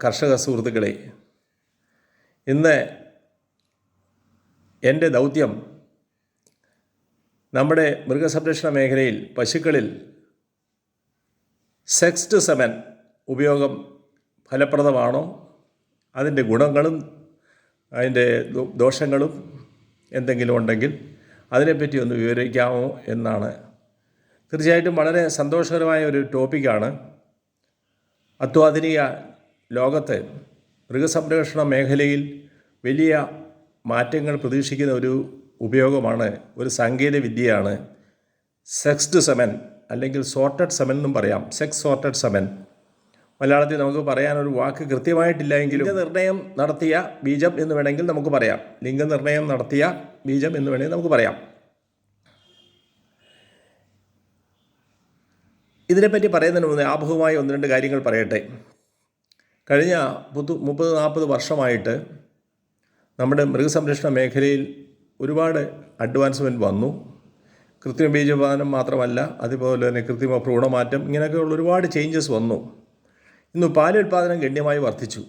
കർഷക സുഹൃത്തുക്കളെ, ഇന്ന് എൻ്റെ ദൗത്യം നമ്മുടെ മൃഗസംരക്ഷണ മേഖലയിൽ പശുക്കളിൽ സെക്സ്റ്റ് സെമൻ ഉപയോഗം ഫലപ്രദമാണോ, അതിൻ്റെ ഗുണങ്ങളും അതിൻ്റെ ദോഷങ്ങളും എന്തെങ്കിലും ഉണ്ടെങ്കിൽ അതിനെപ്പറ്റി ഒന്ന് വിവരിക്കാമോ എന്നാണ്. തീർച്ചയായിട്ടും വളരെ സന്തോഷകരമായ ഒരു ടോപ്പിക്കാണ്. അത്യാധുനിക ലോകത്ത് മൃഗസംരക്ഷണ മേഖലയിൽ വലിയ മാറ്റങ്ങൾ പ്രതീക്ഷിക്കുന്ന ഒരു ഉപയോഗമാണ്, ഒരു സാങ്കേതിക വിദ്യയാണ് സെക്സ്ഡ് സെമൻ, അല്ലെങ്കിൽ സോർട്ടഡ് സെമൻ എന്നും പറയാം. സെക്സ് സോർട്ടഡ് സെമൻ, മലയാളത്തിൽ നമുക്ക് പറയാനൊരു വാക്ക് കൃത്യമായിട്ടില്ല എങ്കിലും ലിംഗനിർണ്ണയം നടത്തിയ ബീജം എന്ന് വേണമെങ്കിൽ നമുക്ക് പറയാം. ലിംഗനിർണ്ണയം നടത്തിയ ബീജം എന്ന് വേണമെങ്കിൽ നമുക്ക് പറയാം. ഇതിനെപ്പറ്റി പറയുന്നതിന് മുന്നേ ആമുഖമായി ഒന്ന് രണ്ട് കാര്യങ്ങൾ പറയട്ടെ. കഴിഞ്ഞ 30-40 വർഷമായിട്ട് നമ്മുടെ മൃഗസംരക്ഷണ മേഖലയിൽ ഒരുപാട് അഡ്വാൻസ്മെൻറ്റ് വന്നു. കൃത്രിമ ബീജോത്പാദനം മാത്രമല്ല, അതുപോലെ തന്നെ കൃത്രിമ ഭ്രൂണമാറ്റം, ഇങ്ങനെയൊക്കെയുള്ള ഒരുപാട് ചേഞ്ചസ് വന്നു. ഇന്ന് പാലുൽപാദനം ഗണ്യമായി വർദ്ധിച്ചു.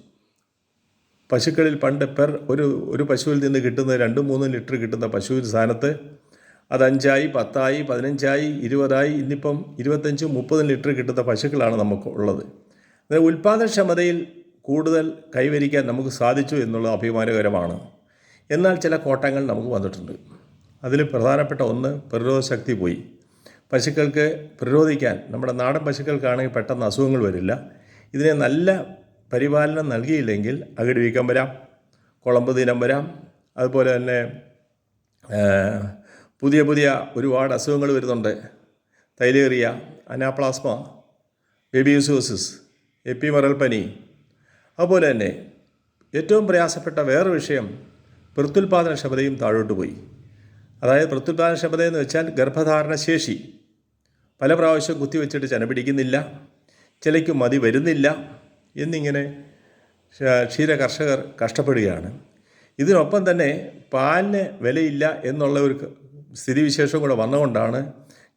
പശുക്കളിൽ പണ്ട് ഒരു പശുവിൽ നിന്ന് കിട്ടുന്ന 2-3 ലിറ്റർ കിട്ടുന്ന പശുവിൻ സ്ഥാനത്ത് അത് 5ആയി, 10ആയി, 15ആയി, 20ആയി, ഇന്നിപ്പം 25-30 ലിറ്റർ കിട്ടുന്ന പശുക്കളാണ് നമുക്ക് ഉള്ളത്. ഉൽപാദനക്ഷമതയിൽ കൂടുതൽ കൈവരിക്കാൻ നമുക്ക് സാധിച്ചു എന്നുള്ളത് അഭിമാനകരമാണ്. എന്നാൽ ചില കോട്ടങ്ങൾ നമുക്ക് വന്നിട്ടുണ്ട്. അതിൽ പ്രധാനപ്പെട്ട ഒന്ന്, പ്രതിരോധ ശക്തി പോയി. പശുക്കൾക്ക് പ്രതിരോധിക്കാൻ, നമ്മുടെ നാടൻ പശുക്കൾക്കാണെങ്കിൽ പെട്ടെന്ന് അസുഖങ്ങൾ വരില്ല. ഇതിനെ നല്ല പരിപാലനം നൽകിയില്ലെങ്കിൽ അകിട് വീക്കം വരാം, കുളമ്പ് ദിനം വരാം, അതുപോലെ തന്നെ പുതിയ ഒരുപാട് അസുഖങ്ങൾ വരുന്നുണ്ട്. തൈലേറിയ, അനാപ്ലാസ്മ, ബേബിയോസിസ്, എപ്പിമറൽ പനി. അതുപോലെ തന്നെ ഏറ്റവും പ്രയാസപ്പെട്ട വേറെ വിഷയം, പ്രത്യുൽപാദനക്ഷമതയും താഴോട്ട് പോയി. അതായത് പ്രത്യുൽപാദനക്ഷമതയെന്ന് വെച്ചാൽ ഗർഭധാരണ ശേഷി. പല പ്രാവശ്യം കുത്തിവെച്ചിട്ട് ചെന പിടിക്കുന്നില്ല, ചിലയ്ക്ക് മതി വരുന്നില്ല എന്നിങ്ങനെ ക്ഷീര കർഷകർ കഷ്ടപ്പെടുകയാണ്. ഇതിനൊപ്പം തന്നെ പാലിന് വിലയില്ല എന്നുള്ള ഒരു സ്ഥിതിവിശേഷം കൂടെ വന്നുകൊണ്ടാണ്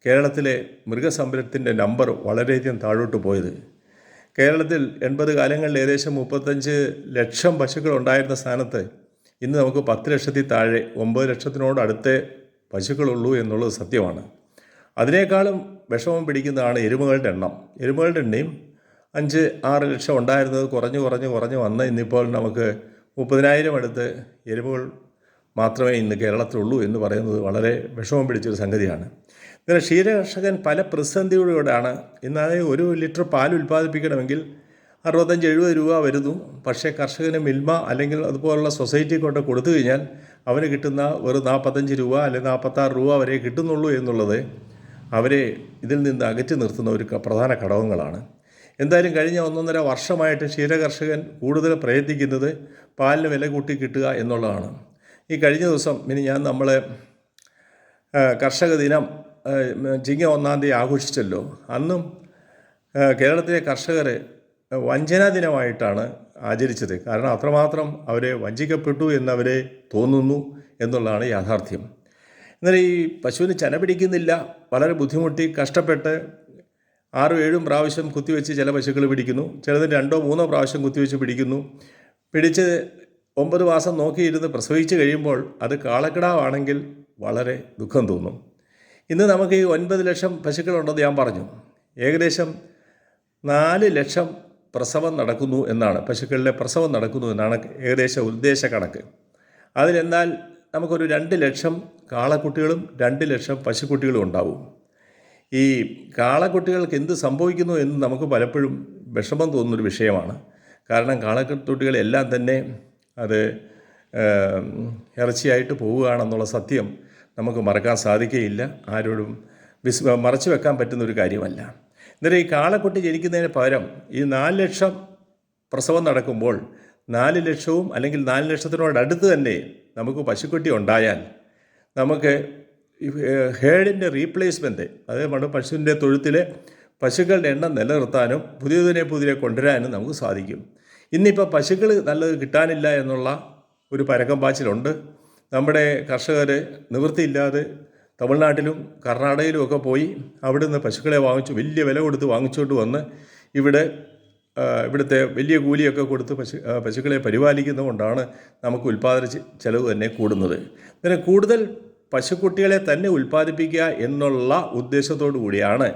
കേരളത്തിലെ മൃഗസംരക്ഷണത്തിൻ്റെ നമ്പർ വളരെയധികം താഴോട്ട് പോയത്. കേരളത്തിൽ 80 കാലങ്ങളിൽ ഏകദേശം 35 ലക്ഷം പശുക്കൾ ഉണ്ടായിരുന്ന സ്ഥാനത്ത് ഇന്ന് നമുക്ക് 10 ലക്ഷത്തിൽ താഴെ, 9 ലക്ഷത്തിനോട് അടുത്തേ പശുക്കളുള്ളൂ എന്നുള്ളത് സത്യമാണ്. അതിനേക്കാളും വിഷമം പിടിക്കുന്നതാണ് എരുമകളുടെ എണ്ണം. എരുമകളുടെ എണ്ണയും 5-6 ലക്ഷം ഉണ്ടായിരുന്നത് കുറഞ്ഞ് വന്ന് ഇന്നിപ്പോൾ നമുക്ക് 30,000 അടുത്ത് എരുമകൾ മാത്രമേ ഇന്ന് കേരളത്തിലുള്ളൂ എന്ന് പറയുന്നത് വളരെ വിഷമം പിടിച്ചൊരു സംഗതിയാണ്. ഇങ്ങനെ ക്ഷീരകർഷകൻ പല പ്രതിസന്ധിയോടെയാണ് ഇന്ന്. അതായത് 1 ലിറ്റർ പാൽ ഉൽപ്പാദിപ്പിക്കണമെങ്കിൽ 65-70 രൂപ വരുന്നു. പക്ഷേ കർഷകന് മിൽമ അല്ലെങ്കിൽ അതുപോലുള്ള സൊസൈറ്റി കൊണ്ട് കൊടുത്തു കഴിഞ്ഞാൽ അവന് കിട്ടുന്ന വെറും 45 രൂപ അല്ലെങ്കിൽ 46 രൂപ വരെ കിട്ടുന്നുള്ളൂ എന്നുള്ളത് അവരെ ഇതിൽ നിന്ന് അകറ്റി നിർത്തുന്ന ഒരു പ്രധാന ഘടകങ്ങളാണ്. എന്തായാലും കഴിഞ്ഞ 1.5 വർഷമായിട്ട് ക്ഷീരകർഷകൻ കൂടുതൽ പ്രയത്നിക്കുന്നത് പാലിന് വില കൂട്ടി കിട്ടുക എന്നുള്ളതാണ്. ഈ കഴിഞ്ഞ ദിവസം നമ്മൾ കർഷക ദിനം ചിങ്ങ 1-ാം തീയതി ആഘോഷിച്ചല്ലോ. അന്നും കേരളത്തിലെ കർഷകർ വഞ്ചനാ ദിനമായിട്ടാണ് ആചരിച്ചത്. കാരണം അത്രമാത്രം അവരെ വഞ്ചിക്കപ്പെട്ടു എന്നവരെ തോന്നുന്നു എന്നുള്ളതാണ് യാഥാർത്ഥ്യം. എന്നാൽ ഈ പശുവിന് ചെന പിടിക്കുന്നില്ല, വളരെ ബുദ്ധിമുട്ടി കഷ്ടപ്പെട്ട് 6-7 പ്രാവശ്യം കുത്തിവെച്ച് ചില പശുക്കൾ പിടിക്കുന്നു, ചിലത് 2-3 പ്രാവശ്യം കുത്തിവെച്ച് പിടിക്കുന്നു. പിടിച്ച് 9 മാസം നോക്കിയിരുന്ന് പ്രസവിച്ച് കഴിയുമ്പോൾ അത് കാളക്കിടാവാണെങ്കിൽ വളരെ ദുഃഖം തോന്നും. ഇന്ന് നമുക്ക് ഈ 9 ലക്ഷം പശുക്കളുണ്ടെന്ന് ഞാൻ പറഞ്ഞു. ഏകദേശം 4 ലക്ഷം പ്രസവം നടക്കുന്നു എന്നാണ്, പശുക്കളിലെ പ്രസവം നടക്കുന്നു എന്നാണ് ഏകദേശം ഉദ്ദേശ കണക്ക്. അതിലെന്നാൽ നമുക്കൊരു 2 ലക്ഷം കാളക്കുട്ടികളും 2 ലക്ഷം പശുക്കുട്ടികളും ഉണ്ടാവും. ഈ കാളക്കുട്ടികൾക്ക് എന്ത് സംഭവിക്കുന്നു എന്ന് നമുക്ക് പലപ്പോഴും വിഷമം തോന്നുന്നൊരു വിഷയമാണ്. കാരണം കാളക്കുട്ടികളെല്ലാം തന്നെ അത് ഇറച്ചിയായിട്ട് പോവുകയാണെന്നുള്ള സത്യം നമുക്ക് മറക്കാൻ സാധിക്കുകയില്ല. ആരോടും മറച്ചു വെക്കാൻ പറ്റുന്നൊരു കാര്യമല്ല. എന്നിട്ട് ഈ കാളക്കുട്ടി ജനിക്കുന്നതിന് പകരം ഈ 4 ലക്ഷം പ്രസവം നടക്കുമ്പോൾ 4 ലക്ഷവും അല്ലെങ്കിൽ 4 ലക്ഷത്തിനോടടുത്ത് തന്നെ നമുക്ക് പശുക്കുട്ടി ഉണ്ടായാൽ നമുക്ക് ഹേഡിൻ്റെ റീപ്ലേസ്മെൻറ്റ്, അതായത് പശുവിൻ്റെ തൊഴുത്തിലെ പശുക്കളുടെ എണ്ണം നിലനിർത്താനും പുതിയ കൊണ്ടുവരാനും നമുക്ക് സാധിക്കും. ഇന്നിപ്പോൾ പശുക്കൾ നല്ലത് കിട്ടാനില്ല എന്നുള്ള ഒരു പരക്കം പാച്ചിലുണ്ട്. നമ്മുടെ കർഷകർ നിവൃത്തിയില്ലാതെ തമിഴ്നാട്ടിലും കർണാടകയിലും ഒക്കെ പോയി അവിടുന്ന് പശുക്കളെ വാങ്ങിച്ചു, വലിയ വില കൊടുത്ത് വാങ്ങിച്ചുകൊണ്ട് വന്ന് ഇവിടെ ഇവിടുത്തെ വലിയ കൂലിയൊക്കെ കൊടുത്ത് പശുക്കളെ പരിപാലിക്കുന്നതുകൊണ്ടാണ് നമുക്ക് ഉൽപ്പാദന ചെലവ് തന്നെ കൂടുന്നത്. അങ്ങനെ കൂടുതൽ പശുക്കുട്ടികളെ തന്നെ ഉൽപ്പാദിപ്പിക്കുക എന്നുള്ള ഉദ്ദേശത്തോടു കൂടിയാണ്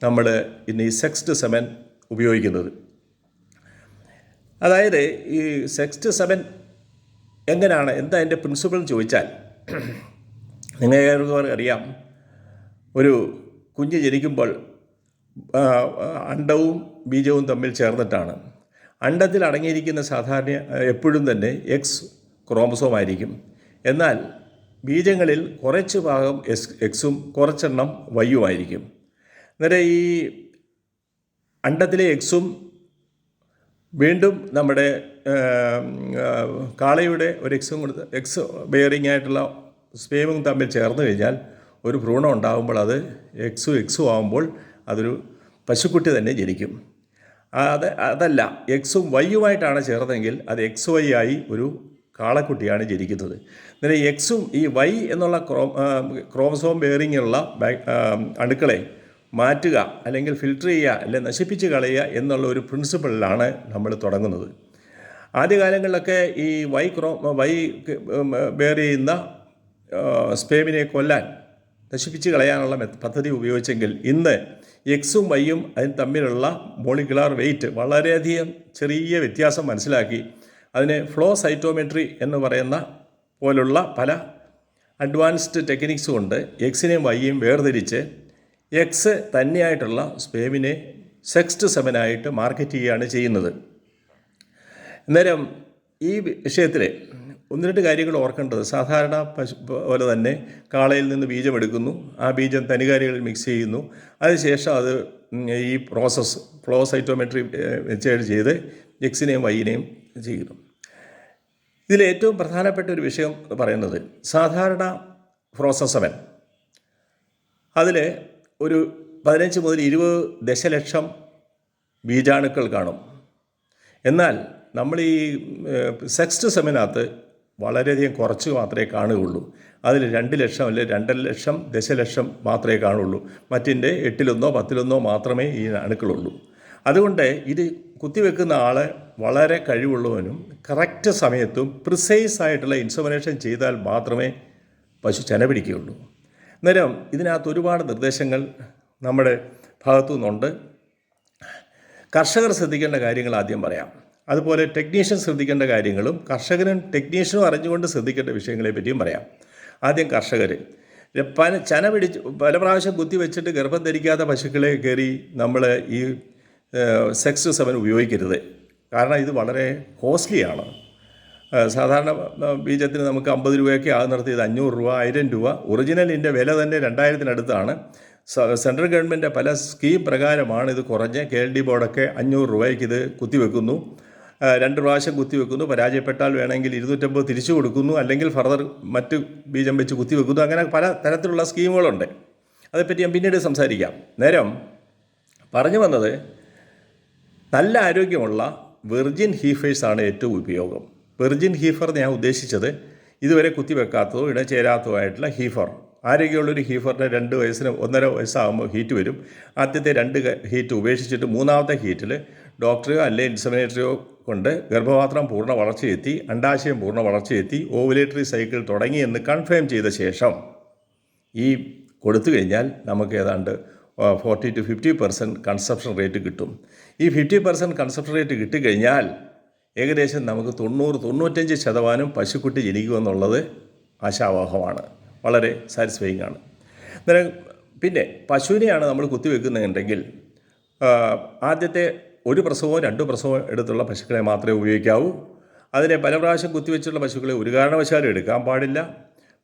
നമ്മൾ ഇന്ന് ഈ സെക്സ്ഡ് സെമൻ ഉപയോഗിക്കുന്നത്. അതായത് ഈ സെക്സ്ഡ് സെമൻ എങ്ങനെയാണ്, എന്താ അതിൻ്റെ പ്രിൻസിപ്പിൾ എന്ന് ചോദിച്ചാൽ, നിങ്ങൾക്ക് അറിയാം, ഒരു കുഞ്ഞ് ജനിക്കുമ്പോൾ അണ്ടവും ബീജവും തമ്മിൽ ചേർന്നിട്ടാണ്. അണ്ടത്തിൽ അടങ്ങിയിരിക്കുന്ന സാധാരണ എപ്പോഴും തന്നെ എക്സ് ക്രോമസോം ആയിരിക്കും. എന്നാൽ ബീജങ്ങളിൽ കുറച്ച് ഭാഗം എക്സും കുറച്ചെണ്ണം വൈയുമായിരിക്കും. അന്നേരം ഈ അണ്ടത്തിലെ എക്സും വീണ്ടും നമ്മുടെ കാളയുടെ ഒരു എക്സ് ബെയറിംഗ് ആയിട്ടുള്ള സ്പേമും തമ്മിൽ ചേർന്ന് കഴിഞ്ഞാൽ ഒരു ഭ്രൂണം ഉണ്ടാകുമ്പോൾ അത് എക്സും ആകുമ്പോൾ അതൊരു പശുക്കുട്ടി തന്നെ ജനിക്കും. അതല്ല, എക്സും വൈയുമായിട്ടാണ് ചേർന്നെങ്കിൽ അത് എക്സ് വൈ ആയി ഒരു കാളക്കുട്ടിയാണ് ജനിക്കുന്നത്. അന്നേരം എക്സും ഈ വൈ എന്നുള്ള ക്രോമസോം ബെയറിംഗ് ഉള്ള അണുക്കളെ മാറ്റുക, അല്ലെങ്കിൽ ഫിൽട്ടർ ചെയ്യുക, അല്ലെങ്കിൽ നശിപ്പിച്ച് കളയുക എന്നുള്ള ഒരു പ്രിൻസിപ്പിളിലാണ് നമ്മൾ തുടങ്ങുന്നത്. ആദ്യകാലങ്ങളിലൊക്കെ ഈ വൈ ബെയർ ചെയ്യുന്ന സ്പേമിനെ കൊല്ലാൻ, നശിപ്പിച്ച് കളയാനുള്ള പദ്ധതി ഉപയോഗിച്ചെങ്കിൽ ഇന്ന് എക്സും വൈയും അതിന് തമ്മിലുള്ള മോളിക്കുലാർ വെയിറ്റ് വളരെയധികം ചെറിയ വ്യത്യാസം മനസ്സിലാക്കി അതിന് ഫ്ലോ സൈറ്റോമെട്രി എന്ന് പറയുന്ന പോലുള്ള പല അഡ്വാൻസ്ഡ് ടെക്നിക്സ് കൊണ്ട് എക്സിനെയും വൈയും വേർതിരിച്ച് എക്സ് തന്നെയായിട്ടുള്ള സ്പേമിനെ സെക്സ്ഡ് സെമനായിട്ട് മാർക്കറ്റ് ചെയ്യുകയാണ് ചെയ്യുന്നത്. അന്നേരം ഈ വിഷയത്തിൽ ഒന്ന് രണ്ട് കാര്യങ്ങൾ ഓർക്കേണ്ടത്, സാധാരണ പശു പോലെ തന്നെ കാളയിൽ നിന്ന് ബീജം എടുക്കുന്നു, ആ ബീജം തനികാരികളിൽ മിക്സ് ചെയ്യുന്നു, അതിനുശേഷം അത് ഈ പ്രോസസ്സ് ഫ്ലോ സൈറ്റോമെട്രി മെത്തേഡ് ചെയ്ത് എക്സിനെയും വൈനെയും ചെയ്യുന്നു. ഇതിൽ ഏറ്റവും പ്രധാനപ്പെട്ട ഒരു വിഷയം പറയുന്നത്, സാധാരണ ഫ്രോസൻ സെമൻ അതിൽ ഒരു 15 മുതൽ 20 ദശലക്ഷം ബീജാണുക്കൾ കാണും. എന്നാൽ നമ്മൾ ഈ സെക്സ്ഡ് സെമനകത്ത് വളരെയധികം കുറച്ച് മാത്രമേ കാണുകയുള്ളൂ. അതിൽ 2 ലക്ഷം അല്ലെങ്കിൽ 2.5 ലക്ഷം ദശലക്ഷം മാത്രമേ കാണുള്ളൂ. മറ്റിൻ്റെ 8-1 10 മാത്രമേ ഈ അണുക്കളുള്ളൂ. അതുകൊണ്ട് ഇത് കുത്തിവെക്കുന്ന ആൾ വളരെ കഴിവുള്ളവനും കറക്റ്റ് സമയത്തും പ്രിസൈസ് ആയിട്ടുള്ള ഇൻസമിനേഷൻ ചെയ്താൽ മാത്രമേ പശു ചെന പിടിക്കുകയുള്ളൂ. അന്നേരം ഇതിനകത്ത് ഒരുപാട് നിർദ്ദേശങ്ങൾ നമ്മുടെ ഭാഗത്തു നിന്നുണ്ട്. കർഷകർ ശ്രദ്ധിക്കേണ്ട കാര്യങ്ങൾ ആദ്യം പറയാം. അതുപോലെ ടെക്നീഷ്യൻ ശ്രദ്ധിക്കേണ്ട കാര്യങ്ങളും കർഷകനും ടെക്നീഷ്യനും അറിഞ്ഞുകൊണ്ട് ശ്രദ്ധിക്കേണ്ട വിഷയങ്ങളെ പറ്റിയും പറയാം. ആദ്യം കർഷകർ ചെന പിടിച്ച് പല പ്രാവശ്യം കുത്തിവെച്ചിട്ട് ഗർഭം ധരിക്കാത്ത പശുക്കളെ കയറി നമ്മൾ ഈ സെക്സ്ഡ് സെമൻ ഉപയോഗിക്കരുത്. കാരണം ഇത് വളരെ കോസ്റ്റ്ലിയാണ്. സാധാരണ ബീജത്തിന് നമുക്ക് 50 രൂപയൊക്കെ ആകുന്നിടത്ത് ഇത് 500 രൂപ, 1000 രൂപ. ഒറിജിനലിൻ്റെ വില തന്നെ 2000-ത്തിനടുത്താണ്. സെൻട്രൽ ഗവൺമെൻറ് പല സ്കീം പ്രകാരമാണ് ഇത് കുറഞ്ഞ്. KLD ബോർഡൊക്കെ 500 രൂപയ്ക്ക് ഇത് കുത്തിവെക്കുന്നു. 2 പ്രാവശ്യം കുത്തിവെക്കുന്നു. പരാജയപ്പെട്ടാൽ വേണമെങ്കിൽ 250 തിരിച്ചു കൊടുക്കുന്നു, അല്ലെങ്കിൽ ഫർദർ മറ്റ് ബീജം വെച്ച് കുത്തിവെക്കുന്നു. അങ്ങനെ പല തരത്തിലുള്ള സ്കീമുകളുണ്ട്. അതേപ്പറ്റി ഞാൻ പിന്നീട് സംസാരിക്കാം. നേരം പറഞ്ഞു വന്നത്, നല്ല ആരോഗ്യമുള്ള വെർജിൻ ഹീഫേഴ്സാണ് ഏറ്റവും ഉപയോഗം. വെർജിൻ ഹീഫർ ഞാൻ ഉദ്ദേശിച്ചത് ഇതുവരെ കുത്തിവെക്കാത്തതോ ഇടചേരാത്തതോ ആയിട്ടുള്ള ഹീഫർ. ആരോഗ്യമുള്ളൊരു ഹീഫറിന് 2 വയസ്സിന് 1.5 വയസ്സാകുമ്പോൾ ഹീറ്റ് വരും. ആദ്യത്തെ 2 ഹീറ്റ് ഉപേക്ഷിച്ചിട്ട് 3ാമത്തെ ഹീറ്റിൽ ഡോക്ടറെയോ അല്ലെങ്കിൽ ഇൻസമിനേറ്ററെയോ കൊണ്ട് ഗർഭപാത്രം പൂർണ്ണ വളർച്ചയെത്തി, അണ്ടാശയം പൂർണ്ണ വളർച്ചയെത്തി, ഓവുലേറ്ററി സൈക്കിൾ തുടങ്ങി എന്ന് കൺഫേം ചെയ്ത ശേഷം ഈ കൊടുത്തു കഴിഞ്ഞാൽ നമുക്ക് ഏതാണ്ട് 40-50% കൺസപ്ഷൻ റേറ്റ് കിട്ടും. ഈ 50% കൺസപ്ഷൻ റേറ്റ് കിട്ടിക്കഴിഞ്ഞാൽ ഏകദേശം നമുക്ക് 90-95% പശുക്കുട്ടി ജനിക്കുമെന്നുള്ളത് ആശാവഹമാണ്. വളരെ സാറ്റിസ്ഫൈയിങ് ആണ്. അന്നേരം പിന്നെ പശുവിനെയാണ് നമ്മൾ കുത്തിവെക്കുന്നതെങ്കിൽ ആദ്യത്തെ 1 പ്രസവമോ 2 പ്രസവമോ എടുത്തുള്ള പശുക്കളെ മാത്രമേ ഉപയോഗിക്കാവൂ. അതിനെ പല പ്രാവശ്യം കുത്തിവെച്ചുള്ള പശുക്കളെ ഒരു കാരണവശാലും എടുക്കാൻ പാടില്ല.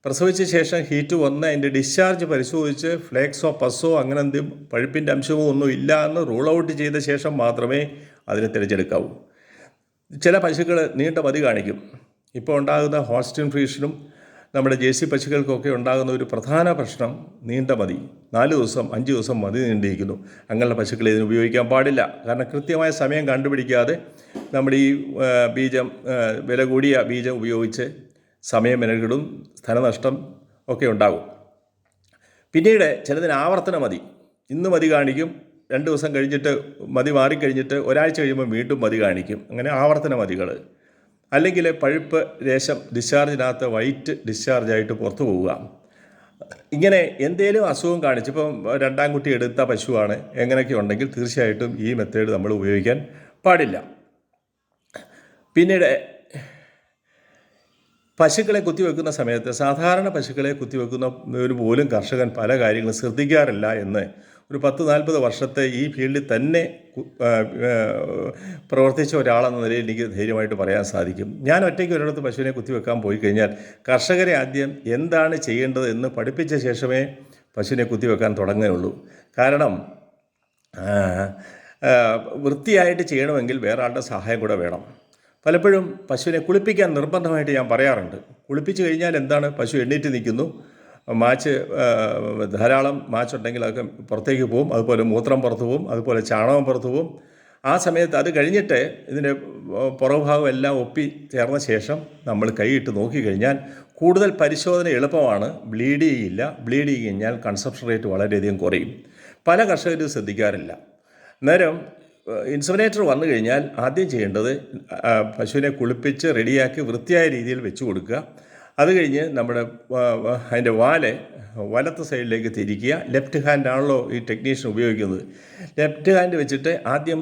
പ്രസവിച്ച ശേഷം ഹീറ്റ് വന്ന് അതിൻ്റെ ഡിസ്ചാർജ് പരിശോധിച്ച് ഫ്ലേക്സോ പസ്സോ അങ്ങനെ എന്തും പഴുപ്പിൻ്റെ അംശമോ ഒന്നും ഇല്ല എന്ന് റൂൾ ഔട്ട് ചെയ്ത ശേഷം മാത്രമേ അതിനെ തിരഞ്ഞെടുക്കാവൂ. ചില പശുക്കൾ നീണ്ട മതി കാണിക്കും. ഇപ്പോൾ ഉണ്ടാകുന്ന ഹോൾസ്റ്റൈൻ ഫ്രീഷനും നമ്മുടെ ജേഴ്സി പശുക്കൾക്കൊക്കെ ഉണ്ടാകുന്ന ഒരു പ്രധാന പ്രശ്നം നീണ്ട മതി. 4 ദിവസം 5 ദിവസം മതി നീണ്ടിരിക്കുന്നു. അങ്ങനെയുള്ള പശുക്കളെ ഇതിന് ഉപയോഗിക്കാൻ പാടില്ല. കാരണം കൃത്യമായ സമയം കണ്ടുപിടിക്കാതെ നമ്മുടെ ഈ ബീജം, വില കൂടിയ ബീജം ഉപയോഗിച്ച് സമയം മെനക്കെടും, ധനനഷ്ടം ഒക്കെ ഉണ്ടാകും. പിന്നീട് ചിലതിന് ആവർത്തനം മതി. ഇന്ന് മതി കാണിക്കും, 2 ദിവസം കഴിഞ്ഞിട്ട് മതി മാറിക്കഴിഞ്ഞിട്ട് ഒരാഴ്ച കഴിയുമ്പോൾ വീണ്ടും മതി കാണിക്കും. അങ്ങനെ ആവർത്തന മതികൾ. അല്ലെങ്കിൽ പഴുപ്പ് ലേശം ഡിസ്ചാർജിനകത്ത് വൈറ്റ് ഡിസ്ചാർജായിട്ട് പുറത്തു പോവുക. ഇങ്ങനെ എന്തേലും അസുഖം കാണിച്ച്, ഇപ്പം 2ാം കുട്ടി എടുത്ത പശുവാണ്, എങ്ങനെയൊക്കെ ഉണ്ടെങ്കിൽ തീർച്ചയായിട്ടും ഈ മെത്തേഡ് നമ്മൾ ഉപയോഗിക്കാൻ പാടില്ല. പിന്നീട് പശുക്കളെ കുത്തിവെക്കുന്ന സമയത്ത്, സാധാരണ പശുക്കളെ കുത്തിവെക്കുന്നവർ പോലും കർഷകൻ പല കാര്യങ്ങളും ശ്രദ്ധിക്കാറില്ല എന്ന് ഒരു 10-40 വർഷത്തെ ഈ ഫീൽഡിൽ തന്നെ പ്രവർത്തിച്ച ഒരാളെന്ന നിലയിൽ എനിക്ക് ധൈര്യമായിട്ട് പറയാൻ സാധിക്കും. ഞാൻ ഒറ്റയ്ക്ക് ഒരിടത്ത് പശുവിനെ കുത്തിവെക്കാൻ പോയി കഴിഞ്ഞാൽ കർഷകരെ ആദ്യം എന്താണ് ചെയ്യേണ്ടത് എന്ന് പഠിപ്പിച്ച ശേഷമേ പശുവിനെ കുത്തിവെക്കാൻ തുടങ്ങുകയുള്ളൂ. കാരണം വൃത്തിയായിട്ട് ചെയ്യണമെങ്കിൽ വേറെ ആളുടെ സഹായം കൂടെ വേണം. പലപ്പോഴും പശുവിനെ കുളിപ്പിക്കാൻ നിർബന്ധമായിട്ട് ഞാൻ പറയാറുണ്ട്. കുളിപ്പിച്ച് കഴിഞ്ഞാൽ എന്താണ്, പശു എണ്ണീറ്റ് നിൽക്കുന്നു, മാച്ച് ധാരാളം മാച്ചുണ്ടെങ്കിൽ അതൊക്കെ പുറത്തേക്ക് പോവും, അതുപോലെ മൂത്രം പുറത്തു പോവും, അതുപോലെ ചാണകം പുറത്തു പോവും. ആ സമയത്ത് അത് കഴിഞ്ഞിട്ട് ഇതിൻ്റെ പുറകുഭാഗം എല്ലാം ഒപ്പി ചേർന്ന ശേഷം നമ്മൾ കൈയിട്ട് നോക്കിക്കഴിഞ്ഞാൽ കൂടുതൽ പരിശോധന എളുപ്പമാണ്. ബ്ലീഡ് ചെയ്യില്ല. ബ്ലീഡ് ചെയ്ത് കഴിഞ്ഞാൽ കൺസപ്ഷൻ റേറ്റ് വളരെയധികം കുറയും. പല കർഷകരും ശ്രദ്ധിക്കാറില്ല. അന്നേരം ഇൻസമിനേറ്റർ വന്നു കഴിഞ്ഞാൽ ആദ്യം ചെയ്യേണ്ടത് പശുവിനെ കുളിപ്പിച്ച് റെഡിയാക്കി വൃത്തിയായ രീതിയിൽ വെച്ച് കൊടുക്കുക. അത് കഴിഞ്ഞ് നമ്മുടെ അതിൻ്റെ വലത്ത് സൈഡിലേക്ക് തിരിക്കുക. ലെഫ്റ്റ് ഹാൻഡാണല്ലോ ഈ ടെക്നീഷ്യൻ ഉപയോഗിക്കുന്നത്. ലെഫ്റ്റ് ഹാൻഡ് വെച്ചിട്ട് ആദ്യം,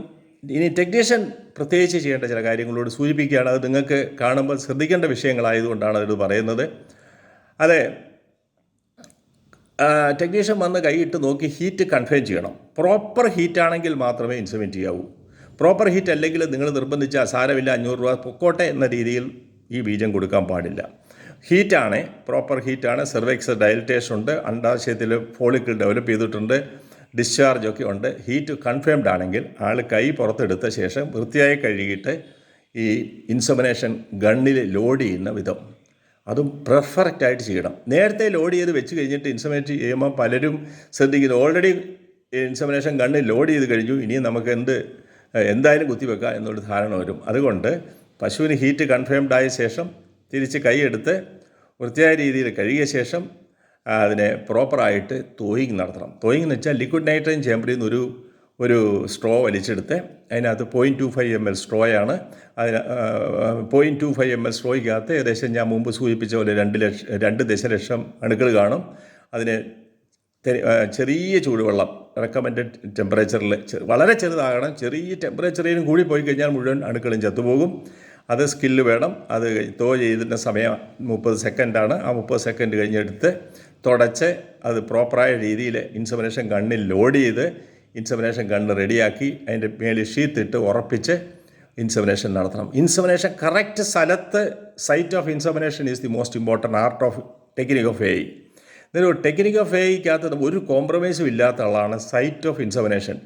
ഇനി ടെക്നീഷ്യൻ പ്രത്യേകിച്ച് ചെയ്യേണ്ട ചില കാര്യങ്ങളോട് സൂചിപ്പിക്കുകയാണ്. അത് നിങ്ങൾക്ക് കാണുമ്പോൾ ശ്രദ്ധിക്കേണ്ട വിഷയങ്ങളായതുകൊണ്ടാണ് അത് പറയുന്നത്. അതെ, ടെക്നീഷ്യൻ വന്ന് കൈയിട്ട് നോക്കി ഹീറ്റ് കൺഫേം ചെയ്യണം. പ്രോപ്പർ ഹീറ്റാണെങ്കിൽ മാത്രമേ ഇൻസമിനേറ്റ് ചെയ്യാവൂ. പ്രോപ്പർ ഹീറ്റ് അല്ലെങ്കിൽ നിങ്ങൾ നിർബന്ധിച്ചാൽ സാരമില്ല, 500 രൂപ പൊക്കോട്ടെ എന്ന രീതിയിൽ ഈ ബീജം കൊടുക്കാൻ പാടില്ല. ഹീറ്റാണ്, പ്രോപ്പർ ഹീറ്റാണ്. സെർവെക്സ് ഡയലറ്റേഷൻ ഉണ്ട്, അണ്ടാശയത്തിൽ ഫോളിക്കിൾ ഡെവലപ്പ് ചെയ്തിട്ടുണ്ട്, ഡിസ്ചാർജൊക്കെ ഉണ്ട്. ഹീറ്റ് കൺഫേംഡ് ആണെങ്കിൽ ആൾ കൈ പുറത്തെടുത്ത ശേഷം വൃത്തിയായി കഴുകിയിട്ട് ഈ ഇൻസമിനേഷൻ ഗണ്ണിൽ ലോഡ് ചെയ്യുന്ന വിധം അതും പെർഫെക്റ്റായിട്ട് ചെയ്യണം. നേരത്തെ ലോഡ് ചെയ്ത് വെച്ച് കഴിഞ്ഞിട്ട് ഇൻസമിനേറ്റ് ചെയ്യുമ്പോൾ പലരും ശ്രദ്ധിക്കുന്നു, ഓൾറെഡി ഇൻസമിനേഷൻ ഗണ്ണിൽ ലോഡ് ചെയ്ത് കഴിഞ്ഞു, ഇനിയും നമുക്ക് എന്തായാലും കുത്തിവെക്കാം എന്നൊരു ധാരണ വരും. അതുകൊണ്ട് പശുവിന് ഹീറ്റ് കൺഫേംഡ് ആയ ശേഷം തിരിച്ച് കൈയെടുത്ത് വൃത്തിയായ രീതിയിൽ കഴുകിയ ശേഷം അതിനെ പ്രോപ്പറായിട്ട് തോയിങ് നടത്തണം. തോയിങ് എന്ന് വെച്ചാൽ ലിക്വിഡ് നൈട്രജൻ ചേമ്പറിൽ നിന്ന് ഒരു സ്ട്രോ വലിച്ചെടുത്ത് അതിനകത്ത് 0.25 ml സ്ട്രോയാണ്. അതിന് 0.25 ml സ്ട്രോയ്ക്കകത്ത് ഏകദേശം ഞാൻ മുമ്പ് സൂചിപ്പിച്ച പോലെ 2 ദശലക്ഷം അണുക്കൾ കാണും. അതിന് ചെറിയ ചൂടുവെള്ളം, റെക്കമെൻഡഡ് ടെമ്പറേച്ചറിൽ, വളരെ ചെറുതാകണം. ചെറിയ ടെമ്പറേച്ചറിലും കൂടി പോയി കഴിഞ്ഞാൽ മുഴുവൻ അണുക്കളും ചത്തുപോകും. അത് സ്കില്ല് വേണം. അത് ചെയ്തിരുന്ന സമയം 30 സെക്കൻഡാണ്. ആ 30 സെക്കൻഡ് കഴിഞ്ഞെടുത്ത് തുടച്ച് അത് പ്രോപ്പറായ രീതിയിൽ ഇൻസമിനേഷൻ ഗണ്ണിൽ ലോഡ് ചെയ്ത് ഇൻസമിനേഷൻ ഗണ്ണ് റെഡിയാക്കി അതിൻ്റെ മേലിൽ ഷീത്തിട്ട് ഉറപ്പിച്ച് ഇൻസമിനേഷൻ നടത്തണം. ഇൻസമിനേഷൻ കറക്റ്റ് സ്ഥലത്ത്, site of insemination is the most important art of technique of A I. ഇതൊരു ടെക്നിക് ഓഫ് എ ഐക്കകത്ത് ഒരു കോംപ്രമൈസും ഇല്ലാത്ത ആളാണ് സൈറ്റ് ഓഫ് ഇൻസമിനേഷൻ.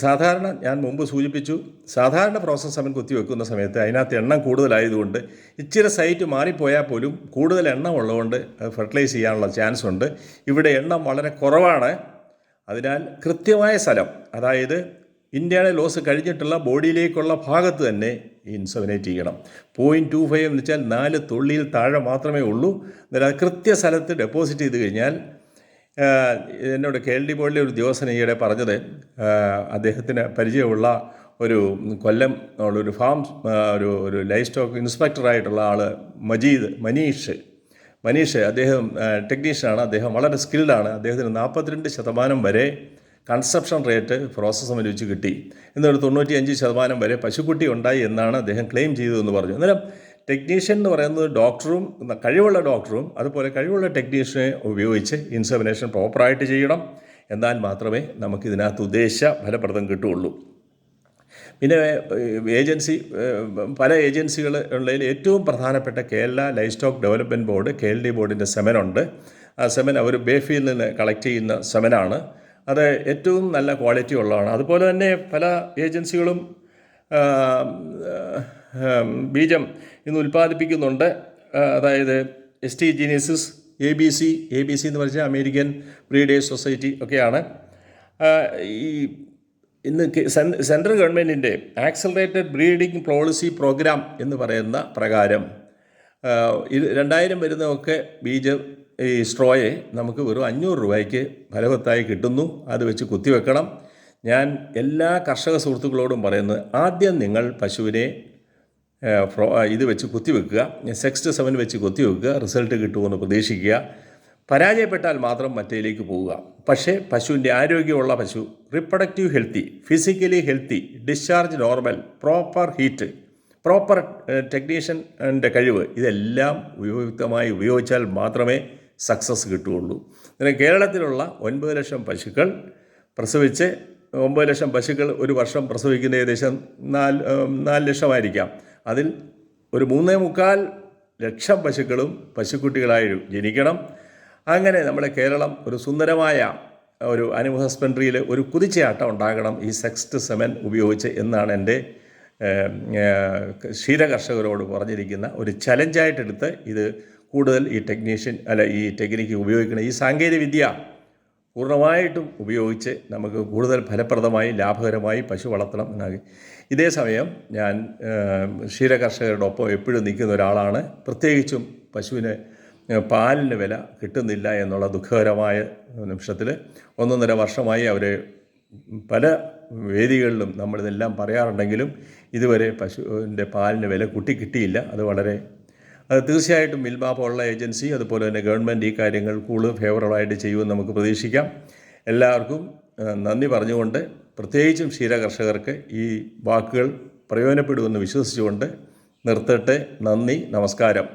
സാധാരണ ഞാൻ മുമ്പ് സൂചിപ്പിച്ചു, സാധാരണ പ്രോസസ്സ് അവൻ കുത്തിവെക്കുന്ന സമയത്ത് അതിനകത്ത് എണ്ണം കൂടുതലായതുകൊണ്ട് ഇച്ചിരി സൈറ്റ് മാറിപ്പോയാൽ പോലും കൂടുതൽ എണ്ണം ഉള്ളതുകൊണ്ട് ഫെർട്ടിലൈസ് ചെയ്യാനുള്ള ചാൻസ് ഉണ്ട്. ഇവിടെ എണ്ണം വളരെ കുറവാണ്. അതിനാൽ കൃത്യമായ സ്ഥലം, അതായത് ഇന്ത്യയുടെ ലോസ് കഴിഞ്ഞിട്ടുള്ള ബോഡിയിലേക്കുള്ള ഭാഗത്ത് തന്നെ ഇൻസമിനേറ്റ് ചെയ്യണം. 0.25 എന്ന് വെച്ചാൽ 4 തുള്ളിയിൽ താഴെ മാത്രമേ ഉള്ളൂ. എന്നാൽ കൃത്യ സ്ഥലത്ത് ഡെപ്പോസിറ്റ് ചെയ്ത് കഴിഞ്ഞാൽ, എന്നോട് KLD ബോർഡിലെ ഒരു ഉദ്യോഗസ്ഥൻ ഈയിടെ പറഞ്ഞത്, അദ്ദേഹത്തിന് പരിചയമുള്ള ഒരു കൊല്ലം ഉള്ളൊരു ഫാം ഒരു ലൈഫ് സ്റ്റോക്ക് ഇൻസ്പെക്ടറായിട്ടുള്ള ആൾ മനീഷ് അദ്ദേഹം ടെക്നീഷ്യനാണ്. അദ്ദേഹം വളരെ സ്കിൽഡാണ്. അദ്ദേഹത്തിന് 42% വരെ കൺസപ്ഷൻ റേറ്റ് പ്രോസസ്സ് അനുസരിച്ച് കിട്ടി. എന്നൊരു 95% വരെ പശുക്കുട്ടി ഉണ്ടായി എന്നാണ് അദ്ദേഹം ക്ലെയിം ചെയ്തതെന്ന് പറഞ്ഞു. അന്നേരം ടെക്നീഷ്യൻ എന്ന് പറയുന്നത് ഡോക്ടറും, കഴിവുള്ള ഡോക്ടറും അതുപോലെ കഴിവുള്ള ടെക്നീഷ്യനെ ഉപയോഗിച്ച് ഇൻസമിനേഷൻ പ്രോപ്പറായിട്ട് ചെയ്യണം. എന്നാൽ മാത്രമേ നമുക്കിതിനകത്ത് ഉദ്ദേശിച്ച ഫലപ്രദം കിട്ടുകയുള്ളൂ. പിന്നെ പല ഏജൻസികൾ ഉള്ളതിൽ ഏറ്റവും പ്രധാനപ്പെട്ട Kerala life stock development board, KLD ബോർഡിൻ്റെ സെമനുണ്ട്. ആ സെമൻ അവർ ബേഫിയിൽ നിന്ന് കളക്ട് ചെയ്യുന്ന സെമനാണ്. അത് ഏറ്റവും നല്ല ക്വാളിറ്റി ഉള്ളതാണ്. അതുപോലെ തന്നെ പല ഏജൻസികളും ബീജം ഇന്ന് ഉൽപ്പാദിപ്പിക്കുന്നുണ്ട്. അതായത് ST ജീനസിസ്, ABC എന്ന് പറഞ്ഞാൽ അമേരിക്കൻ ബ്രീഡേഴ്സ് സൊസൈറ്റി ഒക്കെയാണ്. ഈ ഇന്ന് സെൻട്രൽ ഗവൺമെൻറ്റിൻ്റെ ആക്സലറേറ്റഡ് ബ്രീഡിംഗ് പോളിസി പ്രോഗ്രാം എന്ന് പറയുന്ന പ്രകാരം 2000 വരുന്നതൊക്കെ ബീജം ഈ സ്ട്രോയെ നമുക്ക് വെറും 500 രൂപയ്ക്ക് ഫലവത്തായി കിട്ടുന്നു. അത് വെച്ച് കുത്തിവെക്കണം. ഞാൻ എല്ലാ കർഷക സുഹൃത്തുക്കളോടും പറയുന്നത്, ആദ്യം നിങ്ങൾ പശുവിനെ ഇത് വെച്ച് കുത്തിവെക്കുക, 6-7 വെച്ച് കുത്തിവെക്കുക, റിസൾട്ട് കിട്ടുമെന്ന് പ്രതീക്ഷിക്കുക. പരാജയപ്പെട്ടാൽ മാത്രം മറ്റേലേക്ക് പോവുക. പക്ഷേ പശുവിൻ്റെ ആരോഗ്യമുള്ള പശു, reproductive healthy, physically healthy, discharge normal, proper heat, proper ടെക്നീഷ്യൻ്റെ കഴിവ്, ഇതെല്ലാം ഉപയുക്തമായി ഉപയോഗിച്ചാൽ മാത്രമേ സക്സസ് കിട്ടുകയുള്ളൂ. അങ്ങനെ കേരളത്തിലുള്ള 9 ലക്ഷം പശുക്കൾ പ്രസവിച്ച് 9 ലക്ഷം പശുക്കൾ ഒരു വർഷം പ്രസവിക്കുന്ന ഏകദേശം 4 ലക്ഷമായിരിക്കാം. അതിൽ ഒരു 3.25 ലക്ഷം പശുക്കളും പശുക്കുട്ടികളായി ജനിക്കണം. അങ്ങനെ നമ്മുടെ കേരളം ഒരു സുന്ദരമായ ഒരു അനിമൽ ഹസ്ബൻഡറിയിൽ ഒരു കുതിച്ചയാട്ടം ഉണ്ടാകണം ഈ 6-7 ഉപയോഗിച്ച് എന്നാണ് എൻ്റെ ക്ഷീരകർഷകരോട് പറഞ്ഞിരിക്കുന്ന ഒരു ചലഞ്ചായിട്ടെടുത്ത് ഇത് കൂടുതൽ ഈ ടെക്നിക്ക് ഉപയോഗിക്കണം. ഈ സാങ്കേതികവിദ്യ പൂർണ്ണമായിട്ടും ഉപയോഗിച്ച് നമുക്ക് കൂടുതൽ ഫലപ്രദമായി ലാഭകരമായി പശു വളർത്തണം എന്നാണ്. ഇതേ സമയം ഞാൻ ക്ഷീരകർഷകരുടെ ഒപ്പം എപ്പോഴും നിൽക്കുന്ന ഒരാളാണ്. പ്രത്യേകിച്ചും പശുവിന് പാലിന് വില കിട്ടുന്നില്ല എന്നുള്ള ദുഃഖകരമായ നിമിഷത്തിൽ 1.5 വർഷമായി അവരെ പല വേദികളിലും നമ്മളിതെല്ലാം പറയാറുണ്ടെങ്കിലും ഇതുവരെ പശുവിൻ്റെ പാലിന് വില കിട്ടിയില്ല. അത് തീർച്ചയായിട്ടും മിൽമ പോലുള്ള ഏജൻസി, അതുപോലെ തന്നെ ഗവൺമെൻറ് ഈ കാര്യങ്ങൾ കൂടുതൽ ഫേവറബിളായിട്ട് ചെയ്യുമെന്ന് നമുക്ക് പ്രതീക്ഷിക്കാം. എല്ലാവർക്കും നന്ദി പറഞ്ഞുകൊണ്ട്, പ്രത്യേകിച്ചും ക്ഷീരകർഷകർക്ക് ഈ വാക്കുകൾ പ്രയോജനപ്പെടുമെന്ന് വിശ്വസിച്ചുകൊണ്ട് നിർത്തട്ടെ. നന്ദി, നമസ്കാരം.